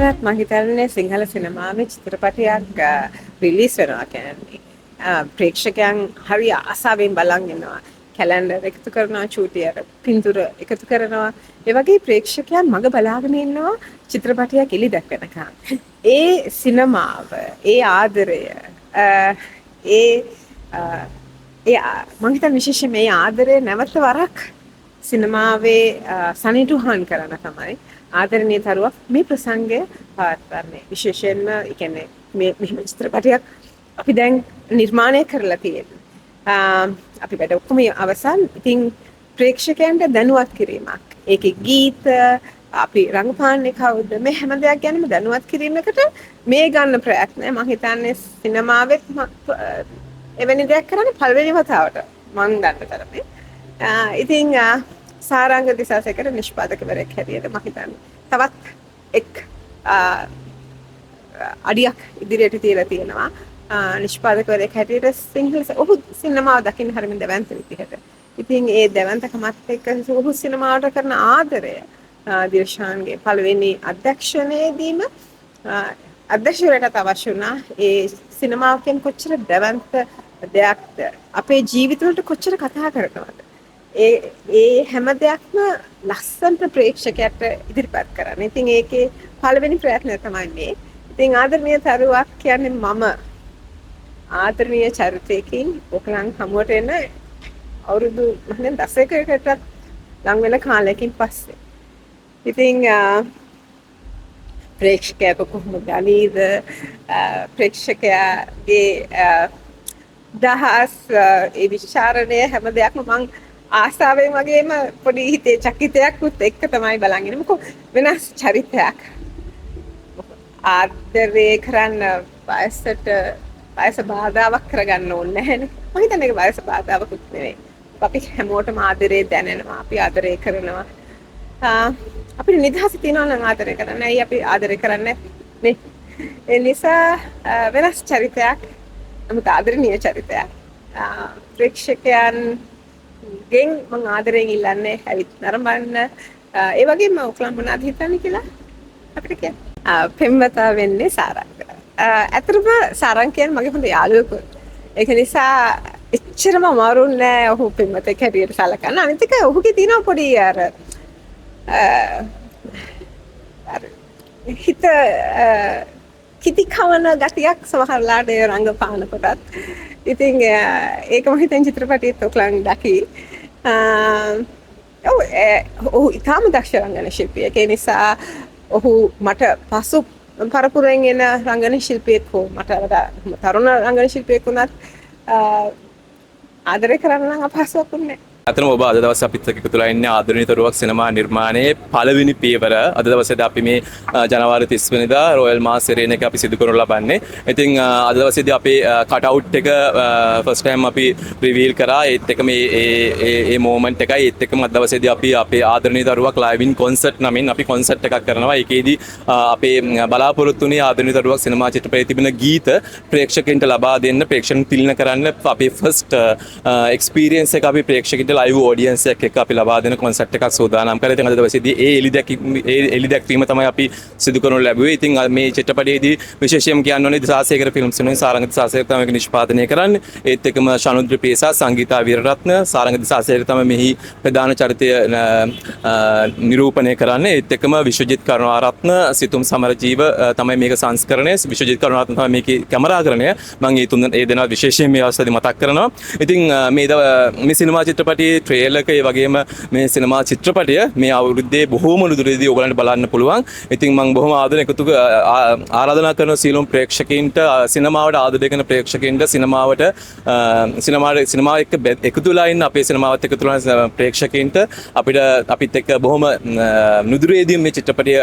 පාරක් මම හිතන්නේ සිංහල සිනමාවේ චිත්‍රපටයක් රිලීස් වෙනවා කියන්නේ. ප්‍රේක්ෂකයන් හරි ආසාවෙන් බලන් ඉන්නවා. කැලෙන්ඩර් එකතු කරනවා, චූටි අර පින්තූර එකතු කරනවා. ඒ වගේ ප්‍රේක්ෂකයන් මග බලාගෙන ඉන්නවා චිත්‍රපටයක් එළි දැක්වෙනකන්. ඒ සිනමාව, ඒ ආදරය, ඒ මම හිතන්නේ විශේෂයෙන් මේ ආදරය නැවත වරක් සිනමාවේ සනිටුහන් කරන තමයි ආදරණීය තරුවක් මේ ප්‍රසංගය පවත්වන්නේ. විශේෂයෙන්ම ඒ කියන්නේ මේ මෙහෙම චිත්‍රපටයක් අපි දැන් නිර්මාණය කරලා තියෙනවා. අපි වැඩ ඔක්කොම අවසන්. ඉතින් ප්‍රේක්ෂකයන්ට දැනුවත් කිරීමක්. ඒකේ ගීත අපි රංගපාන්නේ කවුද මේ හැම දෙයක් ගැනම දැනුවත් කිරීමකට මේ ගන්න ප්‍රයත්නය මම හිතන්නේ සිනමාවෙත් එවැනි දෙයක් කරන්නේ පළවෙනි වතාවට මම දන්න තරමේ. ඉතින් සාරංග දිසාසේකර නිෂ්පාදකවරයෙක් හැටියට මම හිතන්නේ තවත් එක් අඩියක් ඉදිරියට තියලා තියෙනවා. නිෂ්පාදකවරයෙක් හැටියට සිංහල ඔහු සිනමාව දකින්න හරිම දැවැන්ත විදිහට. ඉතින් ඒ දැවැන්තකමත් එක්ක ඔහු සිනමාවට කරන ආදරය දිල්ෂාන්ගේ පළවෙනි අධ්‍යක්ෂණයේදීම අධ්‍යක්ෂකවරයාට අවශ්‍ය වුණා ඒ සිනමාවකින් කොච්චර දැවැන්ත දෙයක්ද අපේ ජීවිතවලට කොච්චර කතා කරනවද ඒ හැම දෙයක්ම ලස්සනට ප්‍රේක්ෂකයට ඉදිරිපත් කරන්න. ඉතින් ඒකේ පළවෙනි ප්‍රයත්නය තමයි මේ. ඉතින් ආදරණීය තරුවක් කියන්නේ මම ආදරණීය චරිතයකින් ඔකලන් හමුවට එන අවුරුදු මම 10කකට ලඟ වෙන කාලයකින් පස්සේ. ඉතින් ප්‍රේක්ෂකයා කොහොමද ගනීද ප්‍රේක්ෂකයාගේ දහස් ඒ විචාරණය හැම දෙයක්ම මං ආසාවෙන් වගේම පොඩි හිතේ චකිතයක්ත් එක්ක තමයි බලන් ඉන්නේ. මොකද වෙනස් චරිතයක්. ආදරේ කරන්න වයස බාධාවක් කරගන්න ඕනේ නැහැනේ. මම හිතන්නේ ඒක වයස බාධාවකුත් නෙවෙයි. අපි හැමෝටම ආදරේ දැනෙනවා. අපි ආදරේ කරනවා. අපිට නිදහස තියෙනවා නම් ආදරේ කරන්න. ඇයි අපි ආදරේ කරන්නේ නේ? ඒ නිසා වෙනස් චරිතයක්. නමුත් ආදරණීය චරිතයක්. ප්‍රේක්ෂකයන් ගෙන් මම ආදරෙන් ඉල්ලන්නේ ඇවිත් නරඹන්න. ඒ වගේම ඔක්ලම් මොනවද හිතන්නේ කියලා අපිට කියන්න. පෙම්වතා වෙන්නේ සාරංග. ඇත්තටම සාරංග කියන්නේ මගේ හොඳ යාළුවෙකුත්. ඒක නිසා එච්චරම අමාරු නෑ ඔහු පෙම්වතෙක් හැටියට සලකන්න. අනිත් එක ඔහුගේ තියෙන පොඩි අර හිත කිති කවන ගතියක් සමහරලාට ඒ රංගපාන කොටත්. ඉතින් ඒක මම හිතන චිත්‍රපටියත් ඔක්ලන් දකි. ඔහු ඉතාම දක්ෂ රංගන ශිල්පියෙක්. ඒ නිසා ඔහු මට පසු පරපුරෙන් එන රංගන ශිල්පියෙක් හෝ මට වඩා තරුණ රංගන ශිල්පියෙක් වුණත් ආදරය කරන්න නම් අපහසුවක් වුණේ නැහැ. අතන ඔබ අද දවස් අපිත් එක්ක එකතුලා ඉන්නේ ආදරණීය තරුවක් සිනමා නිර්මාණයේ පළවෙනි පියවර අද දවසේදී අපි මේ ජනවාරි 30 වෙනිදා රොයල් මාස් සෙරේන එක අපි සිදු කරනු ලබන්නේ. ඉතින් අද දවසේදී අපේ කට් අවුට් එක ෆස්ට් ටයිම් අපි රිවීල් කරා. ඒත් එක මේ මොමන්ට් එකයි ඒත් එකම අද දවසේදී අපි අපේ ආදරණීය තරුවක් ලයිව් ඉන් කොන්සර්ට් නමින් අපි කොන්සර්ට් එකක් කරනවා. ඒකෙදී අපේ බලාපොරොත්තු වුණේ ආදරණීය තරුවක් සිනමා චිත්‍රපටයේ තිබෙන ගීත ප්‍රේක්ෂකයන්ට ලබා දෙන්න, ප්‍රේක්ෂකයන් තිළින කරන්න අපේ ෆස්ට් එක්ස්පීරියන්ස් එක අපි ප්‍රේක්ෂකයන්ට ලයිව් ඔඩියන්ස් එකක් අපි ලබා දෙන කොන්සර්ට් එකක් සූදානම් කරලා ඉතින් අද දවසේදී ඒ එලි දැක්වීම තමයි අපි සිදු කරනු ලැබුවේ. ඉතින් මේ චිත්‍රපටයේදී විශේෂයෙන් කියන්න ඕනේ දිසාසේකර ෆිල්ම්ස් වෙනුවෙන් සාරංග දිසාසේකර තමයි මේක නිෂ්පාදනය කරන්නේ. ඒත් එක්කම ශනුද්‍ර පේසා, සංගීතා වීරරත්න, සාරංග දිසාසේකර තමයි මෙහි ප්‍රධාන චරිතය නිරූපණය කරන්නේ. ඒත් එක්කම විශ්වජිත් කරුණාරත්න, සිතුම් සමරජීව තමයි මේක සංස්කරණය. විශ්වජිත් කරුණාරත්න තමයි මේකේ කැමරාකරණය. මම ඒ දෙනා විශේෂයෙන් මේ අවස්ථාවේදී මතක් කරනවා. ඉතින් මේ සිනමා චිත්‍රපටයේ ට්‍රේලර් එක ඒ වගේම මේ සිනමා චිත්‍රපටය මේ අවුරුද්දේ බොහෝම දුරදී ඔයගලන්ට බලන්න පුළුවන්. ඉතින් මම බොහොම ආදරෙන් ආරාධනා කරන සීලොම් ප්‍රේක්ෂකයින්ට සිනමාවට ආදරය කරන ප්‍රේක්ෂකයින්ට සිනමාව එක්ක එකතු වෙලා ඉන්න අපේ සිනමාවත් එකතු වෙන ප්‍රේක්ෂකයින්ට අපිත් එක්ක බොහොම නුදුරේදී මේ චිත්‍රපටය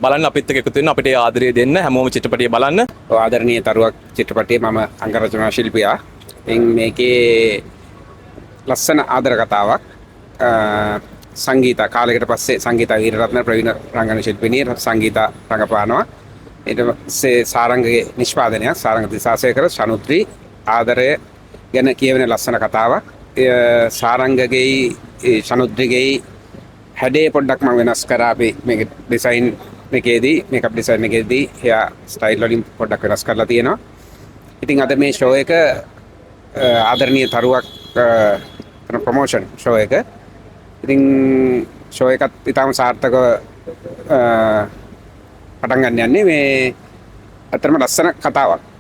බලන්න අපිත් එක්ක එකතු වෙන්න අපිට ආදරය දෙන්න හැමෝම චිත්‍රපටය බලන්න. ආදරණීය තරුවක් චිත්‍රපටයේ මම අංග රචනා ශිල්පියා. මේකේ ලස්සන ආදර කතාවක්. සංගීත කාලයකට පස්සේ සංගීත වීරරත්න ප්‍රවීණ රංගන ශිල්පිනිය සංගීත රංගපානවා. ඊට පස්සේ සාරංගගේ නිෂ්පාදනයක් සාරංග දිසාසේකර ශනුත්‍රි ආදරය ගැන කියවෙන ලස්සන කතාවක්. සාරංගගේ ශනුත්‍රිගේ හැඩේ පොඩ්ඩක් මම වෙනස් කරා අපි මේක ඩිසයින් මේකේදී මේකප් ඩිසයින් එකේදී එයා ස්ටයිල් වලින් පොඩ්ඩක් වෙනස් කරලා තියෙනවා. ඉතින් අද මේ ෂෝ එක ආදරණීය තරුවක් කරන ප්‍රොමෝෂන් ෂෝ එක. ඉතින් ෂෝ එකත් ඉතාම සාර්ථකව පටන් ගන්න යන්නේ මේ අතරම ලස්සන කතාවක්.